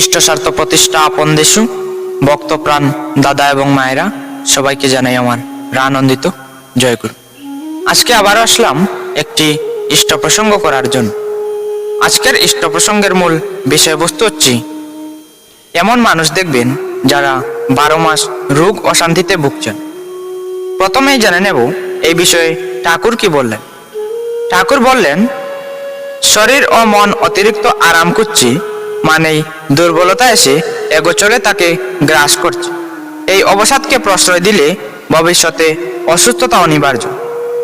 ইষ্টস্বার্থ প্রতিষ্ঠা আপন দেশু ভক্তপ্রাণ দাদা এবং মায়েরা সবাইকে জানাই আমার আনন্দিত জয়গুরু। আজকে আবারও আসলাম একটি ইষ্ট প্রসঙ্গ করার জন্য। আজকের ইষ্ট প্রসঙ্গের মূল বিষয়বস্তু হচ্ছে এমন মানুষ দেখবেন যারা 12 মাস রোগ অশান্তিতে ভুগছেন। প্রথমেই জেনে নেব এই বিষয়ে ঠাকুর কি বললেন। ঠাকুর বললেন, শরীর ও মন অতিরিক্ত আরাম করছে, মানেই দুর্বলতা এসে এগোচরে তাকে গ্রাস করছে। এই অবসাদকে প্রশ্রয় দিলে ভবিষ্যতে অসুস্থতা অনিবার্য,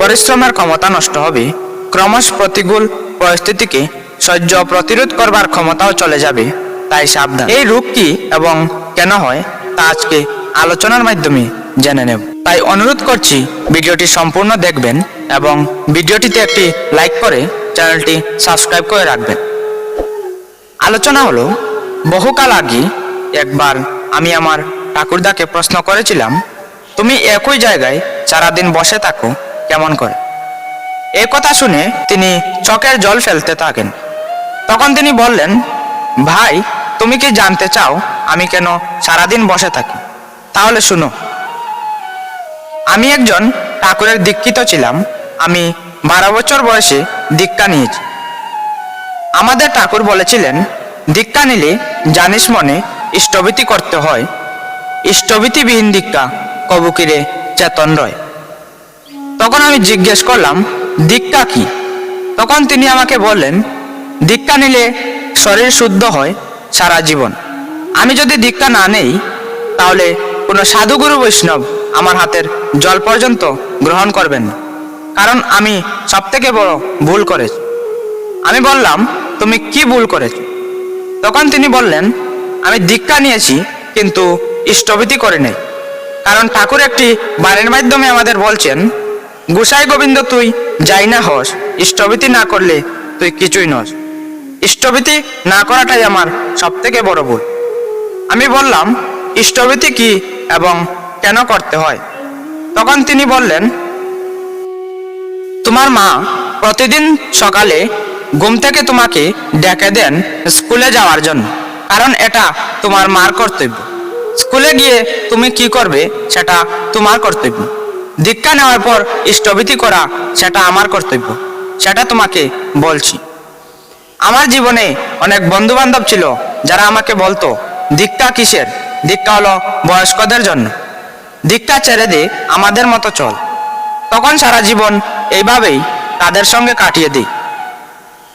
পরিশ্রমের ক্ষমতা নষ্ট হবে, ক্রমশ প্রতিকূল পরিস্থিতিকে সহ্য প্রতিরোধ করবার ক্ষমতাও চলে যাবে। তাই সাবধান। এই রোগ কি এবং কেন হয় তা আজকে আলোচনার মাধ্যমে জেনে নেব। তাই অনুরোধ করছি ভিডিওটি সম্পূর্ণ দেখবেন এবং ভিডিওটিতে একটি লাইক করে চ্যানেলটি সাবস্ক্রাইব করে রাখবেন। আলোচনা হলো, বহুকাল আগে একবার আমি আমার ঠাকুরদাকে প্রশ্ন করেছিলাম, তুমি একই জায়গায় সারাদিন বসে থাকো কেমন করে? এই কথা শুনে তিনি চোখের জল ফেলতে থাকেন। তখন তিনি বললেন, ভাই, তুমি কি জানতে চাও আমি কেন সারাদিন বসে থাকি? তাহলে শুনো। আমি একজন ঠাকুরের দীক্ষিত ছিলাম। আমি 12 বছর বয়সে দীক্ষা নিয়েছি। আমাদের ঠাকুর বলেছিলেন, দীক্ষা নিলে জানিস মনে ইষ্টভীতি করতে হয়, ইষ্টভীতিবিহীন দীক্ষা কবুকিরে চেতন রয়। তখন আমি জিজ্ঞেস করলাম, দীক্ষা কি? তখন তিনি আমাকে বললেন, দীক্ষা নিলে শরীর শুদ্ধ হয় সারা জীবন। আমি যদি দীক্ষা না নেই তাহলে কোনো সাধুগুরু বৈষ্ণব আমার হাতের জল পর্যন্ত গ্রহণ করবেন না, কারণ আমি সবথেকে বড় ভুল করেছি। আমি বললাম, তুমি কি ভুল করেছো? তখন তিনি বললেন, আমি দীক্ষা নিয়েছি কিন্তু ইষ্টভীতি করে নেই। কারণ ঠাকুর একটি বাণীর মাধ্যমে আমাদের বলছেন, গোসাই গোবিন্দ তুই যাই না হস, ইষ্টভীতি না করলে তুই কিছুই নস। ইষ্টভীতি না করাটাই আমার সবথেকে বড় ভুল। আমি বললাম, ইষ্টভীতি কি এবং কেন করতে হয়? তখন তিনি বললেন, তোমার মা প্রতিদিন সকালে ঘুম থেকে তোমাকে ডেকে দেন স্কুলে যাওয়ার জন্য, কারণ এটা তোমার মার কর্তব্য। স্কুলে গিয়ে তুমি কি করবে সেটা তোমার কর্তব্য। দীক্ষা নেওয়ার পর ইষ্টভীতি করা সেটা আমার কর্তব্য, সেটা তোমাকে বলছি। আমার জীবনে অনেক বন্ধু বান্ধব ছিল যারা আমাকে বলতো, দীক্ষা কিসের? দীক্ষা হলো বয়স্কদের জন্য, দীক্ষা ছেড়ে দে, আমাদের মতো চল। তখন সারা জীবন এইভাবেই তাদের সঙ্গে কাটিয়ে দিই।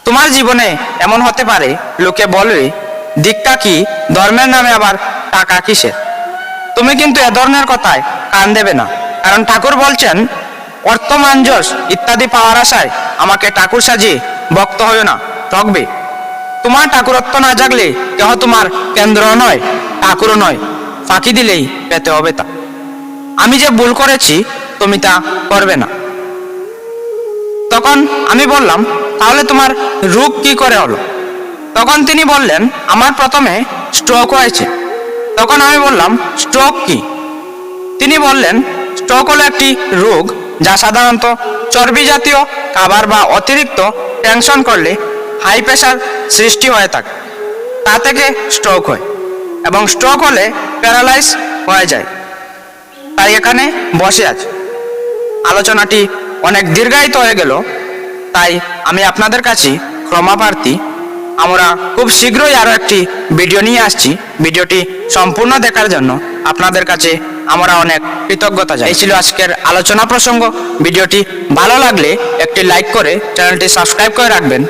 তোমার জীবনে এমন হতে পারে লোকে বলবে, দীক্ষা কি? ধর্মের নামে আবার টাকা কিসের? তুমি কিন্তু এ ধরনের কথায় কান দেবে না, কারণ ঠাকুর বলছেন, অর্থ মাঞ্জস ইত্যাদি পাওয়ার আশায় আমাকে ঠাকুর সাজিয়ে ভক্ত হইও না, ঠকবে। তোমার ঠাকুরত্ব না জাগলে কেহ তোমার কেন্দ্র নয়, ঠাকুরও নয়, ফাঁকি দিলেই পেতে হবে তা। আমি যে ভুল করেছি তুমি তা করবে না। তখন আমি বললাম, তাহলে তোমার রোগ কি করে হলো? তখন তিনি বললেন, আমার প্রথমে স্ট্রোক হয়েছে। তখন আমি বললাম, স্ট্রোক কি? তিনি বললেন, স্ট্রোক হলো একটি রোগ যা সাধারণত চর্বি জাতীয় খাবার বা অতিরিক্ত টেনশন করলে হাই প্রেশার সৃষ্টি হয়ে থাকে, তা থেকে স্ট্রোক হয়, এবং স্ট্রোক হলে প্যারালাইজ হয়ে যায়। তাই এখানে বসে আছে। আলোচনাটি অনেক দীর্ঘায়িত হয়ে গেল, তাই আমি আপনাদের কাছে ক্ষমা প্রার্থী। আমরা খুব শীঘ্রই আরও একটি ভিডিও নিয়ে আসছি। ভিডিওটি সম্পূর্ণ দেখার জন্য আপনাদের কাছে আমরা অনেক কৃতজ্ঞতা জানাই। এই ছিল আজকের আলোচনা প্রসঙ্গ। ভিডিওটি ভালো লাগলে একটি লাইক করে চ্যানেলটি সাবস্ক্রাইব করে রাখবেন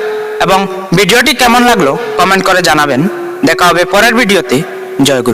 এবং ভিডিওটি কেমন লাগলো কমেন্ট করে জানাবেন। দেখা হবে পরের ভিডিওতে। জয় গুরু।